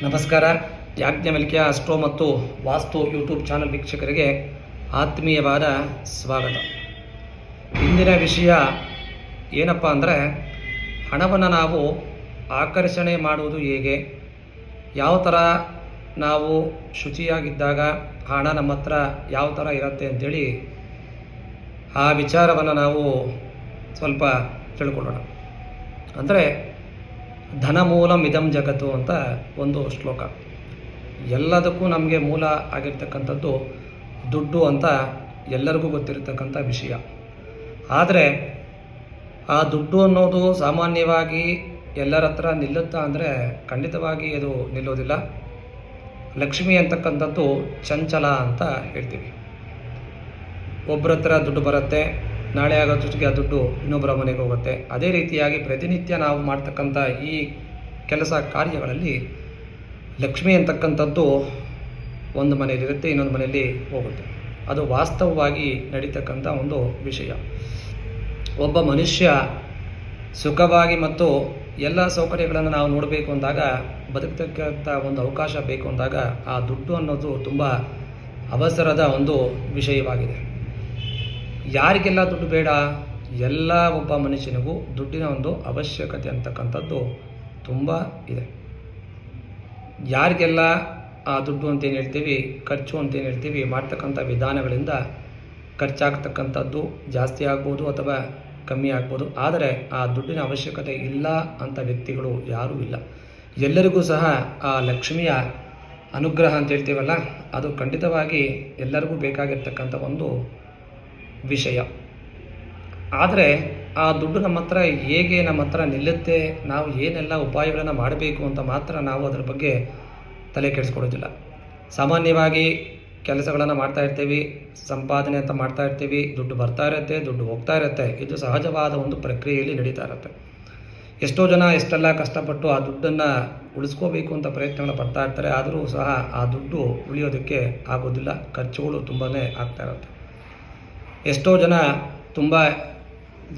ನಮಸ್ಕಾರ. ಯಾಜ್ಞವಲ್ಕ್ಯ ಅಸ್ಟ್ರೋ ಮತ್ತು ವಾಸ್ತು YouTube channel ವೀಕ್ಷಕರಿಗೆ ಆತ್ಮೀಯವಾದ ಸ್ವಾಗತ. ಇಂದಿನ ವಿಷಯ ಏನಪ್ಪ ಅಂದರೆ, ಹಣವನ್ನು ನಾವು ಆಕರ್ಷಣೆ ಮಾಡುವುದು ಹೇಗೆ, ಯಾವ ಥರ ನಾವು ಶುಚಿಯಾಗಿದ್ದಾಗ ಹಣ ನಮ್ಮ ಹತ್ರ ಯಾವ ಥರ ಇರುತ್ತೆ ಅಂಥೇಳಿ ಆ ವಿಚಾರವನ್ನು ನಾವು ಸ್ವಲ್ಪ ತಿಳ್ಕೊಳ್ಳೋಣ. ಅಂದರೆ ಧನಮೂಲಂ ಇದಂ ಜಗತ್ತು ಅಂತ ಒಂದು ಶ್ಲೋಕ. ಎಲ್ಲದಕ್ಕೂ ನಮಗೆ ಮೂಲ ಆಗಿರ್ತಕ್ಕಂಥದ್ದು ದುಡ್ಡು ಅಂತ ಎಲ್ಲರಿಗೂ ಗೊತ್ತಿರತಕ್ಕಂಥ ವಿಷಯ. ಆದರೆ ಆ ದುಡ್ಡು ಅನ್ನೋದು ಸಾಮಾನ್ಯವಾಗಿ ಎಲ್ಲರ ಹತ್ರ ನಿಲ್ಲುತ್ತಾ ಅಂದರೆ ಖಂಡಿತವಾಗಿ ಅದು ನಿಲ್ಲೋದಿಲ್ಲ. ಲಕ್ಷ್ಮಿ ಅಂತಕ್ಕಂಥದ್ದು ಚಂಚಲ ಅಂತ ಹೇಳ್ತೀವಿ. ಒಬ್ಬರ ಹತ್ರ ದುಡ್ಡು ಬರುತ್ತೆ, ನಾಳೆ ಆಗೋ ಜೊತೆಗೆ ಆ ದುಡ್ಡು ಇನ್ನೊಬ್ಬರ ಮನೆಗೆ ಹೋಗುತ್ತೆ. ಅದೇ ರೀತಿಯಾಗಿ ಪ್ರತಿನಿತ್ಯ ನಾವು ಮಾಡ್ತಕ್ಕಂಥ ಈ ಕೆಲಸ ಕಾರ್ಯಗಳಲ್ಲಿ ಲಕ್ಷ್ಮಿ ಅಂತಕ್ಕಂಥದ್ದು ಒಂದು ಮನೆಯಲ್ಲಿರುತ್ತೆ, ಇನ್ನೊಂದು ಮನೆಯಲ್ಲಿ ಹೋಗುತ್ತೆ. ಅದು ವಾಸ್ತವವಾಗಿ ನಡೀತಕ್ಕಂಥ ಒಂದು ವಿಷಯ. ಒಬ್ಬ ಮನುಷ್ಯ ಸುಖವಾಗಿ ಮತ್ತು ಎಲ್ಲ ಸೌಕರ್ಯಗಳನ್ನು ನಾವು ನೋಡಬೇಕು ಅಂದಾಗ, ಬದುಕತಕ್ಕಂಥ ಒಂದು ಅವಕಾಶ ಬೇಕು ಅಂದಾಗ ಆ ದುಡ್ಡು ಅನ್ನೋದು ತುಂಬ ಅವಸರದ ಒಂದು ವಿಷಯವಾಗಿದೆ. ಯಾರಿಗೆಲ್ಲ ದುಡ್ಡು ಬೇಡ? ಎಲ್ಲ ಒಬ್ಬ ಮನುಷ್ಯನಿಗೂ ದುಡ್ಡಿನ ಒಂದು ಅವಶ್ಯಕತೆ ಅಂತಕ್ಕಂಥದ್ದು ತುಂಬ ಇದೆ. ಯಾರಿಗೆಲ್ಲ ಆ ದುಡ್ಡು ಅಂತೇನು ಹೇಳ್ತೀವಿ, ಖರ್ಚು ಅಂತೇನು ಹೇಳ್ತೀವಿ, ಮಾಡ್ತಕ್ಕಂಥ ವಿಧಾನಗಳಿಂದ ಖರ್ಚಾಗ್ತಕ್ಕಂಥದ್ದು ಜಾಸ್ತಿ ಆಗ್ಬೋದು ಅಥವಾ ಕಮ್ಮಿ ಆಗ್ಬೋದು. ಆದರೆ ಆ ದುಡ್ಡಿನ ಅವಶ್ಯಕತೆ ಇಲ್ಲ ಅಂತ ವ್ಯಕ್ತಿಗಳು ಯಾರೂ ಇಲ್ಲ. ಎಲ್ಲರಿಗೂ ಸಹ ಆ ಲಕ್ಷ್ಮಿಯ ಅನುಗ್ರಹ ಅಂತ ಹೇಳ್ತೀವಲ್ಲ, ಅದು ಖಂಡಿತವಾಗಿ ಎಲ್ಲರಿಗೂ ಬೇಕಾಗಿರ್ತಕ್ಕಂಥ ಒಂದು ವಿಷಯ. ಆದರೆ ಆ ದುಡ್ಡು ನಮ್ಮ ಹತ್ರ ಹೇಗೆ ನಮ್ಮ ಹತ್ರ ನಿಲ್ಲುತ್ತೆ, ನಾವು ಏನೆಲ್ಲ ಉಪಾಯಗಳನ್ನು ಮಾಡಬೇಕು ಅಂತ ಮಾತ್ರ ನಾವು ಅದರ ಬಗ್ಗೆ ತಲೆ ಕೆಡಿಸ್ಕೊಡೋದಿಲ್ಲ. ಸಾಮಾನ್ಯವಾಗಿ ಕೆಲಸಗಳನ್ನು ಮಾಡ್ತಾ ಇರ್ತೀವಿ, ಸಂಪಾದನೆ ಅಂತ ಮಾಡ್ತಾ ಇರ್ತೀವಿ, ದುಡ್ಡು ಬರ್ತಾ ಇರುತ್ತೆ, ದುಡ್ಡು ಹೋಗ್ತಾ ಇರುತ್ತೆ. ಇದು ಸಹಜವಾದ ಒಂದು ಪ್ರಕ್ರಿಯೆಯಲ್ಲಿ ನಡೀತಾ ಇರುತ್ತೆ. ಎಷ್ಟೋ ಜನ ಎಷ್ಟೆಲ್ಲ ಕಷ್ಟಪಟ್ಟು ಆ ದುಡ್ಡನ್ನು ಉಳಿಸ್ಕೋಬೇಕು ಅಂತ ಪ್ರಯತ್ನಗಳು ಪಡ್ತಾ ಇರ್ತಾರೆ. ಆದರೂ ಸಹ ಆ ದುಡ್ಡು ಉಳಿಯೋದಕ್ಕೆ ಆಗೋದಿಲ್ಲ, ಖರ್ಚುಗಳು ತುಂಬಾ ಆಗ್ತಾ ಇರುತ್ತೆ. ಎಷ್ಟೋ ಜನ ತುಂಬ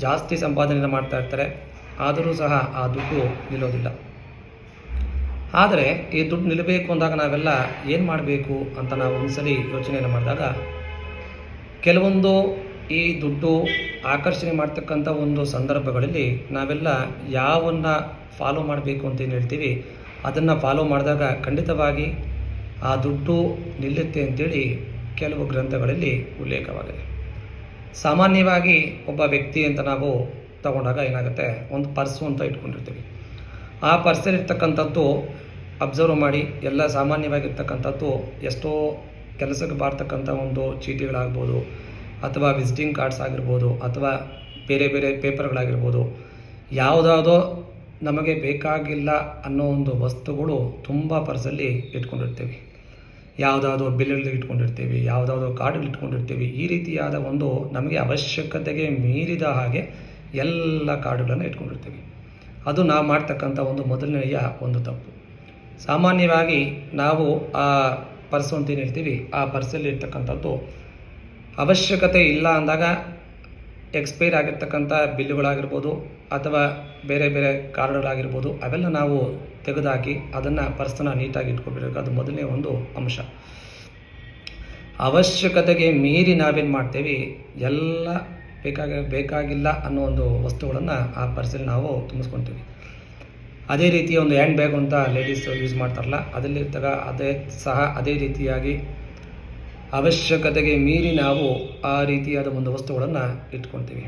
ಜಾಸ್ತಿ ಸಂಪಾದನೆಯನ್ನು ಮಾಡ್ತಾ ಇರ್ತಾರೆ, ಆದರೂ ಸಹ ಆ ದುಡ್ಡು ನಿಲ್ಲೋದಿಲ್ಲ. ಆದರೆ ಈ ದುಡ್ಡು ನಿಲ್ಲಬೇಕು ಅಂದಾಗ ನಾವೆಲ್ಲ ಏನು ಮಾಡಬೇಕು ಅಂತ ನಾವು ಒಂದ್ಸಲಿ ಯೋಚನೆಯನ್ನು ಮಾಡಿದಾಗ, ಕೆಲವೊಂದು ಈ ದುಡ್ಡು ಆಕರ್ಷಣೆ ಮಾಡ್ತಕ್ಕಂಥ ಒಂದು ಸಂದರ್ಭಗಳಲ್ಲಿ ನಾವೆಲ್ಲ ಯಾವನ್ನು ಫಾಲೋ ಮಾಡಬೇಕು ಅಂತೇನು ಹೇಳ್ತೀವಿ, ಅದನ್ನು ಫಾಲೋ ಮಾಡಿದಾಗ ಖಂಡಿತವಾಗಿ ಆ ದುಡ್ಡು ನಿಲ್ಲುತ್ತೆ ಅಂತೇಳಿ ಕೆಲವು ಗ್ರಂಥಗಳಲ್ಲಿ ಉಲ್ಲೇಖವಾಗಿದೆ. ಸಾಮಾನ್ಯವಾಗಿ ಒಬ್ಬ ವ್ಯಕ್ತಿ ಅಂತ ನಾವು ತಗೊಂಡಾಗ ಏನಾಗುತ್ತೆ, ಒಂದು ಪರ್ಸು ಅಂತ ಇಟ್ಕೊಂಡಿರ್ತೀವಿ. ಆ ಪರ್ಸಲ್ಲಿರ್ತಕ್ಕಂಥದ್ದು ಅಬ್ಸರ್ವ್ ಮಾಡಿ, ಎಲ್ಲ ಸಾಮಾನ್ಯವಾಗಿರ್ತಕ್ಕಂಥದ್ದು ಎಷ್ಟೋ ಕೆಲಸಕ್ಕೆ ಬಾರ್ತಕ್ಕಂಥ ಒಂದು ಚೀಟಿಗಳಾಗ್ಬೋದು, ಅಥವಾ ವಿಸಿಟಿಂಗ್ ಕಾರ್ಡ್ಸ್ ಆಗಿರ್ಬೋದು, ಅಥವಾ ಬೇರೆ ಬೇರೆ ಪೇಪರ್ಗಳಾಗಿರ್ಬೋದು. ಯಾವುದಾವುದೋ ನಮಗೆ ಬೇಕಾಗಿಲ್ಲ ಅನ್ನೋ ಒಂದು ವಸ್ತುಗಳು ತುಂಬ ಪರ್ಸಲ್ಲಿ ಇಟ್ಕೊಂಡಿರ್ತೀವಿ. ಯಾವುದಾದ್ರೂ ಬಿಲ್ಗಳು ಇಟ್ಕೊಂಡಿರ್ತೀವಿ, ಯಾವುದಾದ್ರೂ ಕಾರ್ಡ್ಗಳು ಇಟ್ಕೊಂಡಿರ್ತೀವಿ. ಈ ರೀತಿಯಾದ ಒಂದು ನಮಗೆ ಅವಶ್ಯಕತೆಗೆ ಮೀರಿದ ಹಾಗೆ ಎಲ್ಲ ಕಾರ್ಡ್ಗಳನ್ನು ಇಟ್ಕೊಂಡಿರ್ತೀವಿ. ಅದು ನಾವು ಮಾಡ್ತಕ್ಕಂಥ ಒಂದು ಮೊದಲನೆಯ ಒಂದು ತಪ್ಪು. ಸಾಮಾನ್ಯವಾಗಿ ನಾವು ಆ ಪರ್ಸು ಅಂತೇನು ಹೇಳ್ತೀವಿ, ಆ ಪರ್ಸಲ್ಲಿ ಇರ್ತಕ್ಕಂಥದ್ದು ಅವಶ್ಯಕತೆ ಇಲ್ಲ ಅಂದಾಗ ಎಕ್ಸ್ಪೈರ್ ಆಗಿರ್ತಕ್ಕಂಥ ಬಿಲ್ಲುಗಳಾಗಿರ್ಬೋದು, ಅಥವಾ ಬೇರೆ ಬೇರೆ ಕಾರ್ಡ್ಗಳಾಗಿರ್ಬೋದು, ಅವೆಲ್ಲ ನಾವು ತೆಗೆದುಹಾಕಿ ಅದನ್ನು ಪರ್ಸನ್ನ ನೀಟಾಗಿ ಇಟ್ಕೊಬೇಕು. ಅದು ಮೊದಲನೇ ಒಂದು ಅಂಶ. ಅವಶ್ಯಕತೆಗೆ ಮೀರಿ ನಾವೇನು ಮಾಡ್ತೇವೆ, ಎಲ್ಲ ಬೇಕಾಗಿಲ್ಲ ಅನ್ನೋ ಒಂದು ವಸ್ತುಗಳನ್ನು ಆ ಪರ್ಸಲ್ಲಿ ನಾವು ತುಂಬಿಸ್ಕೊತೀವಿ. ಅದೇ ರೀತಿ ಒಂದು ಹ್ಯಾಂಡ್ ಬ್ಯಾಗ್ ಅಂತ ಲೇಡೀಸ್ ಯೂಸ್ ಮಾಡ್ತಾರಲ್ಲ, ಅದರಲ್ಲಿರ್ತಾಗ ಅದೇ ರೀತಿಯಾಗಿ ಅವಶ್ಯಕತೆಗೆ ಮೀರಿ ನಾವು ಆ ರೀತಿಯಾದ ಒಂದು ವಸ್ತುಗಳನ್ನು ಇಟ್ಕೊತೀವಿ.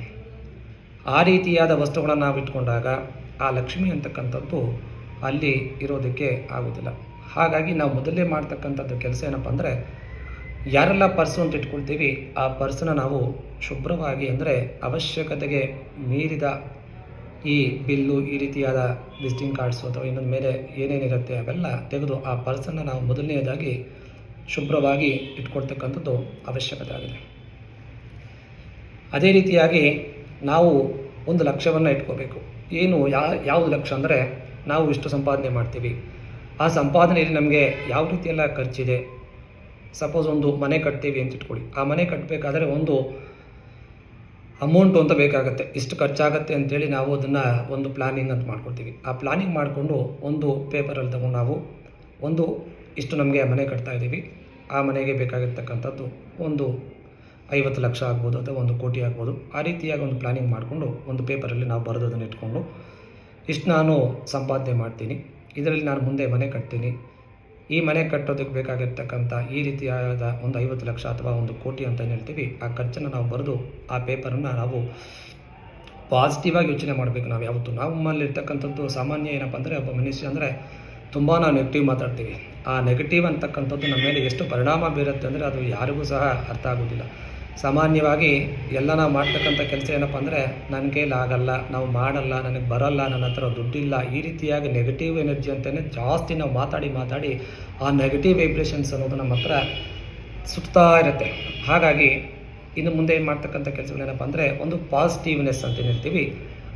ಆ ರೀತಿಯಾದ ವಸ್ತುಗಳನ್ನು ನಾವು ಇಟ್ಕೊಂಡಾಗ ಆ ಲಕ್ಷ್ಮಿ ಅಂತಕ್ಕಂಥದ್ದು ಅಲ್ಲಿ ಇರೋದಕ್ಕೆ ಆಗೋದಿಲ್ಲ. ಹಾಗಾಗಿ ನಾವು ಮೊದಲೇ ಮಾಡ್ತಕ್ಕಂಥದ್ದು ಕೆಲಸ ಏನಪ್ಪ ಅಂದರೆ, ಯಾರೆಲ್ಲ ಪರ್ಸು ಅಂತ ಇಟ್ಕೊಳ್ತೀವಿ, ಆ ಪರ್ಸನ್ನ ನಾವು ಶುಭ್ರವಾಗಿ, ಅಂದರೆ ಅವಶ್ಯಕತೆಗೆ ಮೀರಿದ ಈ ಬಿಲ್ಲು, ಈ ರೀತಿಯಾದ ವಿಸಿಟಿಂಗ್ ಕಾರ್ಡ್ಸು ಅಥವಾ ಇನ್ನೊಂದು ಮೇಲೆ ಏನೇನಿರುತ್ತೆ ಅವೆಲ್ಲ ತೆಗೆದು ಆ ಪರ್ಸನ್ನು ನಾವು ಮೊದಲನೆಯದಾಗಿ ಶುಭ್ರವಾಗಿ ಇಟ್ಕೊಳ್ತಕ್ಕಂಥದ್ದು ಅವಶ್ಯಕತೆ ಆಗಿದೆ. ಅದೇ ರೀತಿಯಾಗಿ ನಾವು ಒಂದು ಲಕ್ಷ್ಯವನ್ನು ಇಟ್ಕೋಬೇಕು. ಏನು ಯಾವುದು ಲಕ್ಷ್ಯ ಅಂದರೆ, ನಾವು ಇಷ್ಟು ಸಂಪಾದನೆ ಮಾಡ್ತೀವಿ, ಆ ಸಂಪಾದನೆಯಲ್ಲಿ ನಮಗೆ ಯಾವ ರೀತಿಯೆಲ್ಲ ಖರ್ಚಿದೆ. ಸಪೋಸ್ ಒಂದು ಮನೆ ಕಟ್ತೀವಿ ಅಂತ ಇಟ್ಕೊಳ್ಳಿ. ಆ ಮನೆ ಕಟ್ಟಬೇಕಾದ್ರೆ ಒಂದು ಅಮೌಂಟು ಅಂತ ಬೇಕಾಗುತ್ತೆ, ಇಷ್ಟು ಖರ್ಚಾಗುತ್ತೆ ಅಂತೇಳಿ ನಾವು ಅದನ್ನು ಒಂದು ಪ್ಲಾನಿಂಗ್ ಅಂತ ಮಾಡ್ಕೊಳ್ತೀವಿ. ಆ ಪ್ಲಾನಿಂಗ್ ಮಾಡಿಕೊಂಡು ಒಂದು ಪೇಪರಲ್ಲಿ ತಗೊಂಡು ನಾವು ಒಂದು ಇಷ್ಟು ನಮಗೆ ಮನೆ ಕಟ್ತಾ ಇದ್ದೀವಿ, ಆ ಮನೆಗೆ ಬೇಕಾಗಿರ್ತಕ್ಕಂಥದ್ದು ಒಂದು 50 ಲಕ್ಷ ಆಗ್ಬೋದು ಅಥವಾ 1 ಕೋಟಿ ಆಗ್ಬೋದು. ಆ ರೀತಿಯಾಗಿ ಒಂದು ಪ್ಲ್ಯಾನಿಂಗ್ ಮಾಡಿಕೊಂಡು ಒಂದು ಪೇಪರಲ್ಲಿ ನಾವು ಬರೆದೋದನ್ನು ಇಟ್ಕೊಂಡು ಇಷ್ಟು ನಾನು ಸಂಪಾದನೆ ಮಾಡ್ತೀನಿ, ಇದರಲ್ಲಿ ನಾನು ಮುಂದೆ ಮನೆ ಕಟ್ತೀನಿ, ಈ ಮನೆ ಕಟ್ಟೋದಕ್ಕೆ ಬೇಕಾಗಿರ್ತಕ್ಕಂಥ ಈ ರೀತಿಯಾದ ಒಂದು 50 ಲಕ್ಷ ಅಥವಾ 1 ಕೋಟಿ ಅಂತ ಏನು ಹೇಳ್ತೀವಿ, ಆ ಖರ್ಚನ್ನು ನಾವು ಬರೆದು ಆ ಪೇಪರನ್ನು ನಾವು ಪಾಸಿಟಿವ್ ಆಗಿ ಯೋಚನೆ ಮಾಡಬೇಕು. ನಾವು ಯಾವತ್ತು ನಮ್ಮಲ್ಲಿರ್ತಕ್ಕಂಥದ್ದು ಸಾಮಾನ್ಯ ಏನಪ್ಪ ಅಂದರೆ, ಒಬ್ಬ ಮನುಷ್ಯ ಅಂದರೆ ತುಂಬ ನಾವು ನೆಗೆಟಿವ್ ಮಾತಾಡ್ತೀವಿ. ಆ ನೆಗೆಟಿವ್ ಅಂತಕ್ಕಂಥದ್ದು ನಮ್ಮ ಮೇಲೆ ಎಷ್ಟು ಪರಿಣಾಮ ಬೀರುತ್ತೆ ಅಂದರೆ ಅದು ಯಾರಿಗೂ ಸಹ ಅರ್ಥ ಆಗೋದಿಲ್ಲ. ಸಾಮಾನ್ಯವಾಗಿ ಎಲ್ಲ ನಾವು ಮಾಡ್ತಕ್ಕಂಥ ಕೆಲಸ ಏನಪ್ಪ ಅಂದರೆ, ನನ್ನ ಕೈಲಿ ಆಗಲ್ಲ, ನಾವು ಮಾಡಲ್ಲ, ನನಗೆ ಬರಲ್ಲ, ನನ್ನ ಹತ್ರ ದುಡ್ಡಿಲ್ಲ, ಈ ರೀತಿಯಾಗಿ ನೆಗೆಟಿವ್ ಎನರ್ಜಿ ಅಂತಲೇ ಜಾಸ್ತಿ ನಾವು ಮಾತಾಡಿ ಆ ನೆಗೆಟಿವ್ ವೈಬ್ರೇಷನ್ಸ್ ಅನ್ನೋದು ನಮ್ಮ ಹತ್ರ ಸುತ್ತಾ ಇರುತ್ತೆ. ಹಾಗಾಗಿ ಇನ್ನು ಮುಂದೆ ಏನು ಮಾಡ್ತಕ್ಕಂಥ ಕೆಲಸಗಳೇನಪ್ಪ ಅಂದರೆ, ಒಂದು ಪಾಸಿಟಿವ್ನೆಸ್ ಅಂತ ಹೇಳ್ತೀವಿ.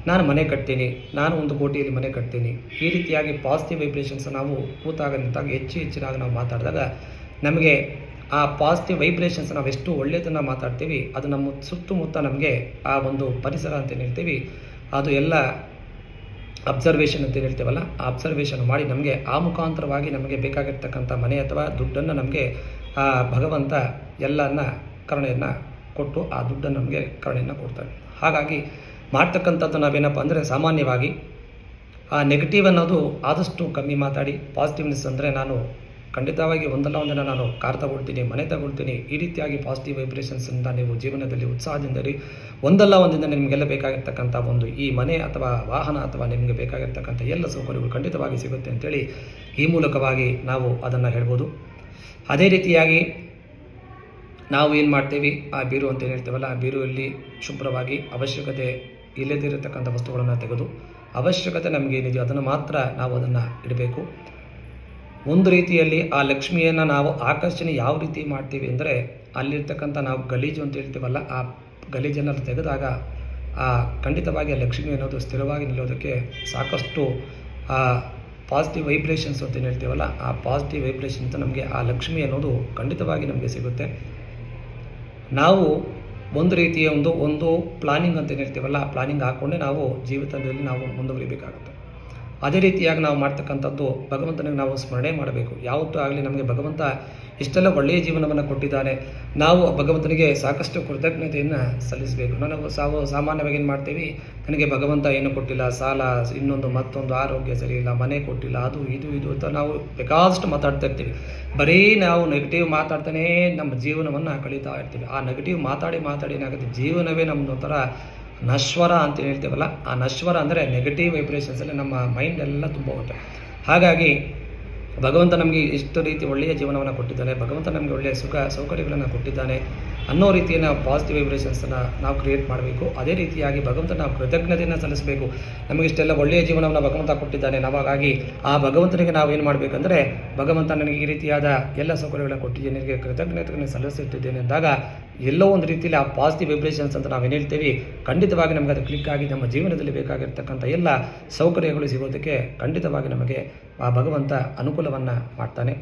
ನಾನು ಮನೆ ಕಟ್ತೀನಿ, ನಾನು 1 ಕೋಟಿಯಲ್ಲಿ ಮನೆ ಕಟ್ತೀನಿ, ಈ ರೀತಿಯಾಗಿ ಪಾಸಿಟಿವ್ ವೈಬ್ರೇಷನ್ಸ್ ನಾವು ಕೂತಾಗ ನಿಂತಾಗ ಹೆಚ್ಚಿನಾಗಿ ನಾವು ಮಾತಾಡಿದಾಗ ನಮಗೆ ಆ ಪಾಸಿಟಿವ್ ವೈಬ್ರೇಷನ್ಸ್ ನಾವು ಎಷ್ಟು ಒಳ್ಳೆಯದನ್ನು ಮಾತಾಡ್ತೀವಿ, ಅದು ನಮ್ಮ ಸುತ್ತಮುತ್ತ ನಮಗೆ ಆ ಒಂದು ಪರಿಸರ ಅಂತ ಹೇಳ್ತೀವಿ, ಅದು ಎಲ್ಲ ಅಬ್ಸರ್ವೇಷನ್ ಅಂತ ಹೇಳ್ತೀವಲ್ಲ, ಆ ಅಬ್ಸರ್ವೇಷನ್ ಮಾಡಿ ನಮಗೆ ಆ ಮುಖಾಂತರವಾಗಿ ನಮಗೆ ಬೇಕಾಗಿರ್ತಕ್ಕಂಥ ಮನೆ ಅಥವಾ ದುಡ್ಡನ್ನು ನಮಗೆ ಆ ಭಗವಂತ ಎಲ್ಲನ್ನ ಕರುಣೆಯನ್ನು ಕೊಟ್ಟು ಆ ದುಡ್ಡನ್ನು ನಮಗೆ ಕರುಣೆಯನ್ನು ಕೊಡ್ತಾರೆ. ಹಾಗಾಗಿ ಮಾಡ್ತಕ್ಕಂಥದ್ದು ನಾವೇನಪ್ಪ ಅಂದರೆ, ಸಾಮಾನ್ಯವಾಗಿ ಆ ನೆಗೆಟಿವ್ ಅನ್ನೋದು ಆದಷ್ಟು ಕಮ್ಮಿ ಮಾತಾಡಿ, ಪಾಸಿಟಿವ್ನೆಸ್ ಅಂದರೆ ನಾನು ಖಂಡಿತವಾಗಿ ಒಂದಲ್ಲ ಒಂದಿನ ನಾನು ಕಾರ್ ತಗೊಳ್ತೀನಿ, ಮನೆ ತಗೊಳ್ತೀನಿ, ಈ ರೀತಿಯಾಗಿ ಪಾಸಿಟಿವ್ ವೈಬ್ರೇಷನ್ಸಿಂದ ನೀವು ಜೀವನದಲ್ಲಿ ಉತ್ಸಾಹದಿಂದ ಒಂದಲ್ಲ ಒಂದಿನ ನಿಮಗೆಲ್ಲ ಬೇಕಾಗಿರ್ತಕ್ಕಂಥ ಒಂದು ಈ ಮನೆ ಅಥವಾ ವಾಹನ ಅಥವಾ ನಿಮಗೆ ಬೇಕಾಗಿರ್ತಕ್ಕಂಥ ಎಲ್ಲ ಸೌಕರ್ಯಗಳು ಖಂಡಿತವಾಗಿ ಸಿಗುತ್ತೆ ಅಂತೇಳಿ ಈ ಮೂಲಕವಾಗಿ ನಾವು ಅದನ್ನು ಹೇಳ್ಬೋದು. ಅದೇ ರೀತಿಯಾಗಿ ನಾವು ಏನು ಮಾಡ್ತೀವಿ, ಆ ಬೀರು ಅಂತ ಏನು ಹೇಳ್ತೀವಲ್ಲ, ಆ ಬೀರುವಲ್ಲಿ ಶುಭ್ರವಾಗಿ ಅವಶ್ಯಕತೆ ಇಲ್ಲದಿರತಕ್ಕಂಥ ವಸ್ತುಗಳನ್ನು ತೆಗೆದು ಅವಶ್ಯಕತೆ ನಮಗೇನಿದೆಯೋ ಅದನ್ನು ಮಾತ್ರ ನಾವು ಅದನ್ನು ಇಡಬೇಕು. ಒಂದು ರೀತಿಯಲ್ಲಿ ಆ ಲಕ್ಷ್ಮಿಯನ್ನು ನಾವು ಆಕರ್ಷಣೆ ಯಾವ ರೀತಿ ಮಾಡ್ತೀವಿ ಅಂದರೆ, ಅಲ್ಲಿರ್ತಕ್ಕಂಥ ನಾವು ಗಲೀಜು ಅಂತ ಹೇಳ್ತೀವಲ್ಲ, ಆ ಗಲೀಜನ್ನು ತೆಗೆದಾಗ ಆ ಖಂಡಿತವಾಗಿ ಆ ಲಕ್ಷ್ಮಿ ಅನ್ನೋದು ಸ್ಥಿರವಾಗಿ ನಿಲ್ಲೋದಕ್ಕೆ ಸಾಕಷ್ಟು ಆ ಪಾಸಿಟಿವ್ ವೈಬ್ರೇಷನ್ಸ್ ಅಂತ ಏನು ಹೇಳ್ತೀವಲ್ಲ, ಆ ಪಾಸಿಟಿವ್ ವೈಬ್ರೇಷನ್ಸ್ ನಮಗೆ ಆ ಲಕ್ಷ್ಮಿ ಅನ್ನೋದು ಖಂಡಿತವಾಗಿ ನಮಗೆ ಸಿಗುತ್ತೆ. ನಾವು ಒಂದು ರೀತಿಯ ಒಂದು ಪ್ಲಾನಿಂಗ್ ಅಂತ ಏನು ಹೇಳ್ತೀವಲ್ಲ, ಆ ಪ್ಲಾನಿಂಗ್ ಹಾಕ್ಕೊಂಡೆ ನಾವು ಜೀವಿತದಲ್ಲಿ ನಾವು ಮುಂದುವರಿಬೇಕಾಗುತ್ತೆ. ಅದೇ ರೀತಿಯಾಗಿ ನಾವು ಮಾಡ್ತಕ್ಕಂಥದ್ದು ಭಗವಂತನಿಗೆ ನಾವು ಸ್ಮರಣೆ ಮಾಡಬೇಕು. ಯಾವತ್ತೂ ಆಗಲಿ ನಮಗೆ ಭಗವಂತ ಇಷ್ಟೆಲ್ಲ ಒಳ್ಳೆಯ ಜೀವನವನ್ನು ಕೊಟ್ಟಿದ್ದಾನೆ, ನಾವು ಭಗವಂತನಿಗೆ ಸಾಕಷ್ಟು ಕೃತಜ್ಞತೆಯನ್ನು ಸಲ್ಲಿಸಬೇಕು. ನಾವು ಸಾಮಾನ್ಯವಾಗಿ ಏನು ಮಾಡ್ತೀವಿ, ನನಗೆ ಭಗವಂತ ಏನು ಕೊಟ್ಟಿಲ್ಲ, ಸಾಲ, ಇನ್ನೊಂದು ಮತ್ತೊಂದು, ಆರೋಗ್ಯ ಸರಿ ಇಲ್ಲ, ಮನೆ ಕೊಟ್ಟಿಲ್ಲ, ಅದು ಇದು ಅಂತ ನಾವು ಬೇಕಾದಷ್ಟು ಮಾತಾಡ್ತಾ ಇರ್ತೀವಿ. ಬರೀ ನಾವು ನೆಗೆಟಿವ್ ಮಾತಾಡ್ತಾನೇ ನಮ್ಮ ಜೀವನವನ್ನು ಕಳೀತಾ ಇರ್ತೀವಿ. ಆ ನೆಗೆಟಿವ್ ಮಾತಾಡಿ ಏನಾಗುತ್ತೆ, ಜೀವನವೇ ನಮ್ಮದು ಒಂಥರ ನಶ್ವರ ಅಂತ ಹೇಳ್ತೀವಲ್ಲ, ಆ ನಶ್ವರ ಅಂದರೆ ನೆಗೆಟಿವ್ ವೈಬ್ರೇಷನ್ಸಲ್ಲಿ ನಮ್ಮ ಮೈಂಡ್ ಎಲ್ಲ ತುಂಬ ಹೋಗುತ್ತೆ. ಹಾಗಾಗಿ ಭಗವಂತ ನಮಗೆ ಇಷ್ಟು ರೀತಿ ಒಳ್ಳೆಯ ಜೀವನವನ್ನು ಕೊಟ್ಟಿದ್ದಾನೆ, ಭಗವಂತ ನಮಗೆ ಒಳ್ಳೆಯ ಸುಖ ಸೌಕರ್ಯಗಳನ್ನು ಕೊಟ್ಟಿದ್ದಾನೆ ಅನ್ನೋ ರೀತಿಯ ನಾವು ಪಾಸಿಟಿವ್ ವೈಬ್ರೇಷನ್ಸನ್ನು ನಾವು ಕ್ರಿಯೇಟ್ ಮಾಡಬೇಕು. ಅದೇ ರೀತಿಯಾಗಿ ಭಗವಂತ ನಾವು ಕೃತಜ್ಞತೆಯನ್ನು ಸಲ್ಲಿಸಬೇಕು. ನಮಗಿಷ್ಟೆಲ್ಲ ಒಳ್ಳೆಯ ಜೀವನವನ್ನು ಭಗವಂತ ಕೊಟ್ಟಿದ್ದಾನೆ. ನಾವಾಗಿ ಆ ಭಗವಂತನಿಗೆ ನಾವು ಏನು ಮಾಡಬೇಕಂದ್ರೆ, ಭಗವಂತ ನನಗೆ ಈ ರೀತಿಯಾದ ಎಲ್ಲ ಸೌಕರ್ಯಗಳನ್ನು ಕೊಟ್ಟಿದ್ದೇನೆ, ನಿನಗೆ ಕೃತಜ್ಞತೆಯನ್ನು ಸಲ್ಲಿಸುತ್ತಿದ್ದೇನೆ ಅಂದಾಗ ಎಲ್ಲೋ ಒಂದು ರೀತಿಯಲ್ಲಿ ಆ ಪಾಸಿಟಿವ್ ವೈಬ್ರೇಷನ್ಸ್ ಅಂತ ನಾವೇನು ಹೇಳ್ತೀವಿ, ಖಂಡಿತವಾಗಿ ನಮಗೆ ಅದು ಕ್ಲಿಕ್ ಆಗಿ ನಮ್ಮ ಜೀವನದಲ್ಲಿ ಬೇಕಾಗಿರ್ತಕ್ಕಂಥ ಎಲ್ಲ ಸೌಕರ್ಯಗಳು ಸಿಗೋದಕ್ಕೆ ಖಂಡಿತವಾಗಿ ನಮಗೆ ಆ ಭಗವಂತ ಅನುಕೂಲವನ್ನು ಮಾಡ್ತಾನೆ.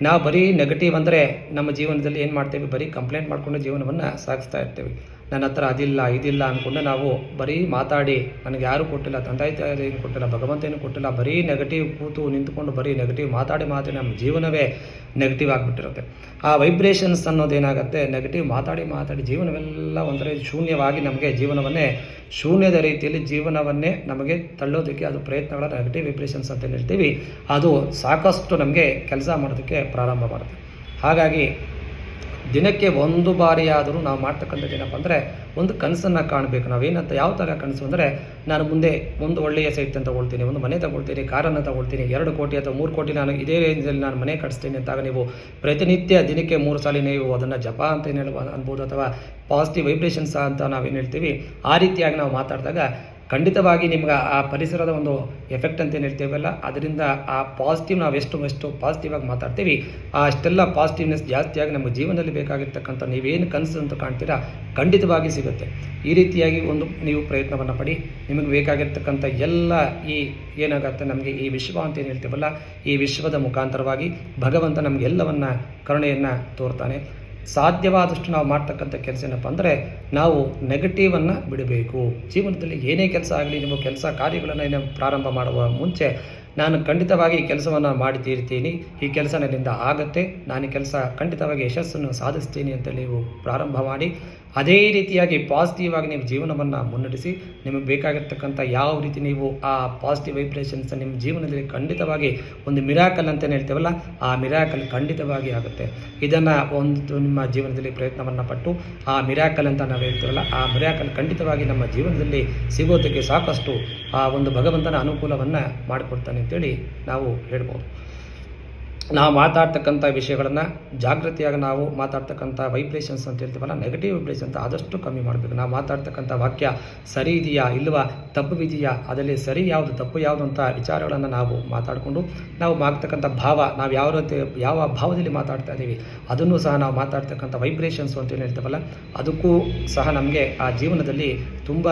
ನಾವು ಬರೀ ನೆಗೆಟಿವ್ ಅಂದರೆ ನಮ್ಮ ಜೀವನದಲ್ಲಿ ಏನು ಮಾಡ್ತೇವೆ, ಬರೀ ಕಂಪ್ಲೇಂಟ್ ಮಾಡಿಕೊಂಡು ಜೀವನವನ್ನು ಸಾಗಿಸ್ತಾ ಇರ್ತೇವೆ. ನನ್ನ ಹತ್ರ ಅದಿಲ್ಲ ಇದಿಲ್ಲ ಅಂದ್ಕೊಂಡು ನಾವು ಬರೀ ಮಾತಾಡಿ, ನನಗೆ ಯಾರೂ ಕೊಟ್ಟಿಲ್ಲ, ತಂದೆ ತಾಯಿ ಏನು ಕೊಟ್ಟಿಲ್ಲ, ಭಗವಂತ ಏನು ಕೊಟ್ಟಿಲ್ಲ, ಬರೀ ನೆಗೆಟಿವ್ ಕೂತು ನಿಂತ್ಕೊಂಡು ಬರೀ ನೆಗೆಟಿವ್ ಮಾತಾಡಿ ನಮ್ಮ ಜೀವನವೇ ನೆಗೆಟಿವ್ ಆಗಿಬಿಟ್ಟಿರುತ್ತೆ. ಆ ವೈಬ್ರೇಷನ್ಸ್ ಅನ್ನೋದೇನಾಗುತ್ತೆ, ನೆಗೆಟಿವ್ ಮಾತಾಡಿ ಜೀವನವೆಲ್ಲ ಒಂಥರ ಶೂನ್ಯವಾಗಿ ನಮಗೆ ಜೀವನವನ್ನೇ ಶೂನ್ಯದ ರೀತಿಯಲ್ಲಿ ಜೀವನವನ್ನೇ ನಮಗೆ ತಳ್ಳೋದಕ್ಕೆ ಅದು ಪ್ರಯತ್ನಗಳ ನೆಗೆಟಿವ್ ವೈಬ್ರೇಷನ್ಸ್ ಅಂತ ಹೇಳ್ತೀವಿ, ಅದು ಸಾಕಷ್ಟು ನಮಗೆ ಕೆಲಸ ಮಾಡೋದಕ್ಕೆ ಪ್ರಾರಂಭ ಮಾಡುತ್ತೆ. ಹಾಗಾಗಿ ದಿನಕ್ಕೆ 1 ಬಾರಿಯಾದರೂ ನಾವು ಮಾಡ್ತಕ್ಕಂಥದ್ದು ಏನಪ್ಪ ಅಂದರೆ, ಒಂದು ಕನಸನ್ನು ಕಾಣಬೇಕು. ನಾವೇನಂತ ಯಾವ ಥರ ಕನಸು ಅಂದರೆ, ನಾನು ಮುಂದೆ ಒಂದು ಒಳ್ಳೆಯ ಸೈಟ್ ಅಂತ ತಗೊಳ್ತೀನಿ, ಒಂದು ಮನೆ ತಗೊಳ್ತೀನಿ, ಕಾರನ್ನು ತಗೊಳ್ತೀನಿ, 2 ಕೋಟಿ ಅಥವಾ 3 ಕೋಟಿ ನಾನು ಇದೇ ರೇಂಜಲ್ಲಿ ನಾನು ಮನೆ ಕಟ್ಟಿಸ್ತೀನಿ ಅಂತಾಗ ನೀವು ಪ್ರತಿನಿತ್ಯ ದಿನಕ್ಕೆ 3 ಸಲ ನೀವು ಅದನ್ನು ಜಪ ಅಂತ ಏನು ಅನ್ಬೋದು, ಅಥವಾ ಪಾಸಿಟಿವ್ ವೈಬ್ರೇಷನ್ಸ್ ಅಂತ ನಾವೇನು ಹೇಳ್ತೀವಿ, ಆ ರೀತಿಯಾಗಿ ನಾವು ಮಾತಾಡಿದಾಗ ಖಂಡಿತವಾಗಿ ನಿಮ್ಗೆ ಆ ಪರಿಸರದ ಒಂದು ಎಫೆಕ್ಟ್ ಅಂತ ಏನು ಹೇಳ್ತೀವಲ್ಲ, ಅದರಿಂದ ಆ ಪಾಸಿಟಿವ್ ನಾವು ಎಷ್ಟು ಪಾಸಿಟಿವ್ ಆಗಿ ಮಾತಾಡ್ತೀವಿ, ಅಷ್ಟೆಲ್ಲ ಪಾಸಿಟಿವ್ನೆಸ್ ಜಾಸ್ತಿಯಾಗಿ ನಮ್ಮ ಜೀವನದಲ್ಲಿ ಬೇಕಾಗಿರ್ತಕ್ಕಂಥ ನೀವೇನು ಕನಸು ಅಂತ ಕಾಣ್ತೀರಾ ಖಂಡಿತವಾಗಿ ಸಿಗುತ್ತೆ. ಈ ರೀತಿಯಾಗಿ ಒಂದು ನೀವು ಪ್ರಯತ್ನವನ್ನು ಪಡಿ, ನಿಮಗೆ ಬೇಕಾಗಿರ್ತಕ್ಕಂಥ ಎಲ್ಲ ಈ ಏನಾಗುತ್ತೆ ನಮಗೆ ಈ ವಿಶ್ವ ಅಂತ ಏನು ಹೇಳ್ತೀವಲ್ಲ, ಈ ವಿಶ್ವದ ಮುಖಾಂತರವಾಗಿ ಭಗವಂತ ನಮಗೆಲ್ಲವನ್ನು ಕರುಣೆಯನ್ನು ತೋರ್ತಾನೆ. ಸಾಧ್ಯವಾದಷ್ಟು ನಾವು ಮಾಡ್ತಕ್ಕಂಥ ಕೆಲಸ ಏನಪ್ಪ ಅಂದರೆ, ನಾವು ನೆಗೆಟಿವನ್ನು ಬಿಡಬೇಕು. ಜೀವನದಲ್ಲಿ ಏನೇ ಕೆಲಸ ಆಗಲಿ, ನೀವು ಕೆಲಸ ಕಾರ್ಯಗಳನ್ನು ಪ್ರಾರಂಭ ಮಾಡುವ ಮುಂಚೆ ನಾನು ಖಂಡಿತವಾಗಿ ಈ ಕೆಲಸವನ್ನು ಮಾಡಿ ತೀರ್ತೀನಿ, ಈ ಕೆಲಸ ನನ್ನಿಂದ ಆಗುತ್ತೆ, ನಾನು ಈ ಕೆಲಸ ಖಂಡಿತವಾಗಿ ಯಶಸ್ಸನ್ನು ಸಾಧಿಸ್ತೀನಿ ಅಂತ ನೀವು ಪ್ರಾರಂಭ ಮಾಡಿ ಅದೇ ರೀತಿಯಾಗಿ ಪಾಸಿಟಿವ್ ಆಗಿ ನೀವು ಜೀವನವನ್ನು ಮುನ್ನಡೆಸಿ ನಿಮಗೆ ಬೇಕಾಗಿರ್ತಕ್ಕಂಥ ಯಾವ ರೀತಿ ನೀವು ಆ ಪಾಸಿಟಿವ್ ವೈಬ್ರೇಷನ್ಸ್ ನಿಮ್ಮ ಜೀವನದಲ್ಲಿ ಖಂಡಿತವಾಗಿ ಒಂದು ಮಿರಾಕಲ್ ಅಂತಲೇ ಹೇಳ್ತೇವಲ್ಲ, ಆ ಮಿರಾಕಲ್ ಖಂಡಿತವಾಗಿ ಆಗುತ್ತೆ. ಇದನ್ನು ಒಂದು ನಿಮ್ಮ ಜೀವನದಲ್ಲಿ ಪ್ರಯತ್ನವನ್ನು ಪಟ್ಟು ಆ ಮಿರಾಕಲ್ ಅಂತ ನಾವು ಹೇಳ್ತೇವಲ್ಲ, ಆ ಮಿರಾಕಲ್ ಖಂಡಿತವಾಗಿ ನಮ್ಮ ಜೀವನದಲ್ಲಿ ಸಿಗೋದಕ್ಕೆ ಸಾಕಷ್ಟು ಆ ಒಂದು ಭಗವಂತನ ಅನುಕೂಲವನ್ನು ಮಾಡಿಕೊಡ್ತಾನೆ ಅಂತೇಳಿ ನಾವು ಹೇಳ್ಬೋದು. ನಾವು ಮಾತಾಡ್ತಕ್ಕಂಥ ವಿಷಯಗಳನ್ನು ಜಾಗೃತಿಯಾಗಿ ನಾವು ಮಾತಾಡ್ತಕ್ಕಂಥ ವೈಬ್ರೇಷನ್ಸ್ ಅಂತ ಹೇಳ್ತೀವಲ್ಲ, ನೆಗೆಟಿವ್ ವೈಬ್ರೇಷನ್ಸ್ ಆದಷ್ಟು ಕಮ್ಮಿ ಮಾಡಬೇಕು. ನಾವು ಮಾತಾಡ್ತಕ್ಕಂಥ ವಾಕ್ಯ ಸರಿ ಇದೆಯಾ ಇಲ್ವಾ, ತಪ್ಪು ಇದೆಯಾ, ಅದರಲ್ಲಿ ಸರಿ ಯಾವುದು ತಪ್ಪು ಯಾವುದು ಅಂತ ವಿಚಾರಗಳನ್ನು ನಾವು ಮಾತಾಡಿಕೊಂಡು ನಾವು ಮಾಡ್ತಕ್ಕಂಥ ಭಾವ, ನಾವು ಯಾವ ಭಾವದಲ್ಲಿ ಮಾತಾಡ್ತಾ ಇದ್ದೀವಿ ಅದನ್ನು ಸಹ ನಾವು ಮಾತಾಡ್ತಕ್ಕಂಥ ವೈಬ್ರೇಷನ್ಸ್ ಅಂತ ಏನು ಹೇಳ್ತೀವಲ್ಲ, ಅದಕ್ಕೂ ಸಹ ನಮಗೆ ಆ ಜೀವನದಲ್ಲಿ ತುಂಬ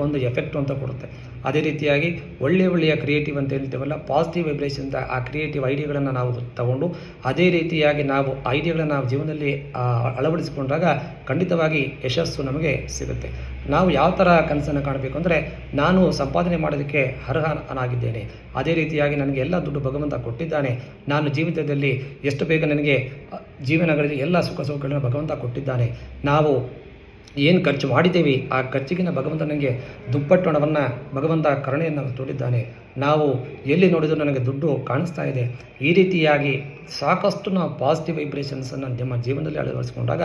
ಒಂದು ಎಫೆಕ್ಟ್ ಅಂತ ಕೊಡುತ್ತೆ. ಅದೇ ರೀತಿಯಾಗಿ ಒಳ್ಳೆಯ ಕ್ರಿಯೇಟಿವ್ ಅಂತ ಹೇಳ್ತೀವಲ್ಲ, ಪಾಸಿಟಿವ್ ವೈಬ್ರೇಷನ್ ಆ ಕ್ರಿಯೇಟಿವ್ ಐಡಿಯಾಗಳನ್ನು ನಾವು ತಗೊಂಡು ಅದೇ ರೀತಿಯಾಗಿ ನಾವು ಐಡಿಯಾಗಳನ್ನು ನಾವು ಜೀವನದಲ್ಲಿ ಅಳವಡಿಸಿಕೊಂಡಾಗ ಖಂಡಿತವಾಗಿ ಯಶಸ್ಸು ನಮಗೆ ಸಿಗುತ್ತೆ. ನಾವು ಯಾವ ಥರ ಕನಸನ್ನು ಕಾಣಬೇಕು ಅಂದರೆ, ನಾನು ಸಂಪಾದನೆ ಮಾಡೋದಕ್ಕೆ ಅರ್ಹನಾಗಿದ್ದೇನೆ, ಅದೇ ರೀತಿಯಾಗಿ ನನಗೆ ಎಲ್ಲ ದುಡ್ಡು ಭಗವಂತ ಕೊಟ್ಟಿದ್ದಾನೆ, ನಾನು ಜೀವಿತದಲ್ಲಿ ಎಷ್ಟು ಬೇಗ ನನಗೆ ಜೀವನಗಳಲ್ಲಿ ಎಲ್ಲ ಸುಖ ಸೌಕರ್ಯಗಳನ್ನು ಭಗವಂತ ಕೊಟ್ಟಿದ್ದಾನೆ, ನಾವು ಏನು ಖರ್ಚು ಮಾಡಿದ್ದೇವೆ ಆ ಖರ್ಚಿಗಿನ ಭಗವಂತ ನನಗೆ ದುಪ್ಪಟ್ಟು ಹಣವನ್ನು ಭಗವಂತ ಕರುಣೆಯನ್ನು ತೋರಿದ್ದಾನೆ, ನಾವು ಎಲ್ಲಿ ನೋಡಿದರೂ ನನಗೆ ದುಡ್ಡು ಕಾಣಿಸ್ತಾ ಇದೆ. ಈ ರೀತಿಯಾಗಿ ಸಾಕಷ್ಟು ನಾವು ಪಾಸಿಟಿವ್ ವೈಬ್ರೇಷನ್ಸನ್ನು ನಿಮ್ಮ ಜೀವನದಲ್ಲಿ ಅಳವಡಿಸಿಕೊಂಡಾಗ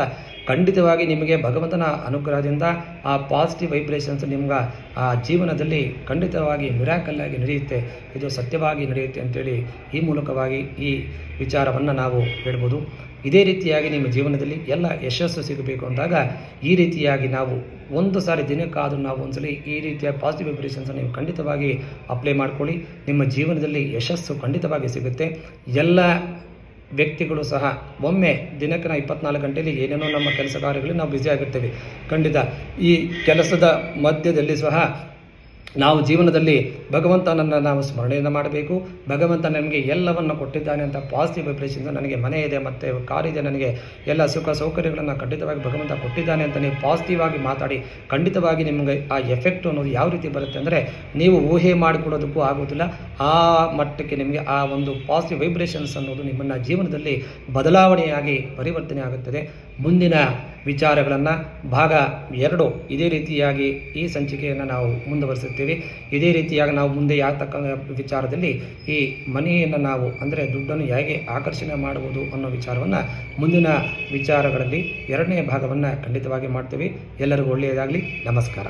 ಖಂಡಿತವಾಗಿ ನಿಮಗೆ ಭಗವಂತನ ಅನುಗ್ರಹದಿಂದ ಆ ಪಾಸಿಟಿವ್ ವೈಬ್ರೇಷನ್ಸ್ ನಿಮ್ಗೆ ಆ ಜೀವನದಲ್ಲಿ ಖಂಡಿತವಾಗಿ ಮಿರಾಕಲ್ಲಾಗಿ ನಡೆಯುತ್ತೆ, ಇದು ಸತ್ಯವಾಗಿ ನಡೆಯುತ್ತೆ ಅಂತೇಳಿ ಈ ಮೂಲಕವಾಗಿ ಈ ವಿಚಾರವನ್ನು ನಾವು ಹೇಳ್ಬೋದು. ಇದೇ ರೀತಿಯಾಗಿ ನಿಮ್ಮ ಜೀವನದಲ್ಲಿ ಎಲ್ಲ ಯಶಸ್ಸು ಸಿಗಬೇಕು ಅಂದಾಗ ಈ ರೀತಿಯಾಗಿ ನಾವು ಒಂದು ಸಾರಿ ದಿನಕ್ಕಾದರೂ ನಾವು ಒಂದ್ಸಲಿ ಈ ರೀತಿಯ ಪಾಸಿಟಿವ್ ವೈಬ್ರೇಷನ್ಸ್ ನೀವು ಖಂಡಿತವಾಗಿ ಅಪ್ಲೈ ಮಾಡ್ಕೊಳ್ಳಿ, ನಿಮ್ಮ ಜೀವನದಲ್ಲಿ ಯಶಸ್ಸು ಖಂಡಿತವಾಗಿ ಸಿಗುತ್ತೆ. ಎಲ್ಲ ವ್ಯಕ್ತಿಗಳು ಸಹ ಒಮ್ಮೆ ದಿನಕ್ಕೆ ನಾವು 24 ಗಂಟೆಯಲ್ಲಿ ಏನೇನೋ ನಮ್ಮ ಕೆಲಸ ಕಾರ್ಯಗಳಲ್ಲಿ ನಾವು ಬ್ಯುಸಿ ಆಗಿರ್ತೇವೆ. ಖಂಡಿತ ಈ ಕೆಲಸದ ಮಧ್ಯದಲ್ಲಿ ಸಹ ನಾವು ಜೀವನದಲ್ಲಿ ಭಗವಂತನನ್ನು ನಾವು ಸ್ಮರಣೆಯನ್ನು ಮಾಡಬೇಕು. ಭಗವಂತ ನನಗೆ ಎಲ್ಲವನ್ನು ಕೊಟ್ಟಿದ್ದಾನೆ ಅಂತ ಪಾಸಿಟಿವ್ ವೈಬ್ರೇಷನ್ಸ್, ನನಗೆ ಮನೆ ಇದೆ ಮತ್ತು ಕಾರ್ ಇದೆ, ನನಗೆ ಎಲ್ಲ ಸುಖ ಸೌಕರ್ಯಗಳನ್ನು ಖಂಡಿತವಾಗಿ ಭಗವಂತ ಕೊಟ್ಟಿದ್ದಾನೆ ಅಂತ ನೀವು ಪಾಸಿಟಿವ್ ಆಗಿ ಮಾತಾಡಿ ಖಂಡಿತವಾಗಿ ನಿಮಗೆ ಆ ಎಫೆಕ್ಟ್ ಅನ್ನೋದು ಯಾವ ರೀತಿ ಬರುತ್ತೆ ಅಂದರೆ, ನೀವು ಊಹೆ ಮಾಡಿಕೊಡೋದಕ್ಕೂ ಆಗೋದಿಲ್ಲ. ಆ ಮಟ್ಟಕ್ಕೆ ನಿಮಗೆ ಆ ಒಂದು ಪಾಸಿಟಿವ್ ವೈಬ್ರೇಷನ್ಸ್ ಅನ್ನೋದು ನಿಮ್ಮನ್ನು ಜೀವನದಲ್ಲಿ ಬದಲಾವಣೆಯಾಗಿ ಪರಿವರ್ತನೆ ಆಗುತ್ತದೆ. ಮುಂದಿನ ವಿಚಾರಗಳನ್ನು ಭಾಗ 2 ಇದೇ ರೀತಿಯಾಗಿ ಈ ಸಂಚಿಕೆಯನ್ನು ನಾವು ಮುಂದುವರಿಸುತ್ತೇವೆ. ಇದೇ ರೀತಿಯಾಗಿ ನಾವು ಮುಂದೆ ಯಾತಕ್ಕ ವಿಚಾರದಲ್ಲಿ ಈ ಮನೆಯನ್ನು ನಾವು ಅಂದರೆ ದುಡ್ಡನ್ನು ಹೇಗೆ ಆಕರ್ಷಣೆ ಮಾಡುವುದು ಅನ್ನೋ ವಿಚಾರವನ್ನು ಮುಂದಿನ ವಿಚಾರಗಳಲ್ಲಿ 2ನೇ ಭಾಗವನ್ನು ಖಂಡಿತವಾಗಿ ಮಾಡ್ತೇವೆ. ಎಲ್ಲರಿಗೂ ಒಳ್ಳೆಯದಾಗಲಿ. ನಮಸ್ಕಾರ.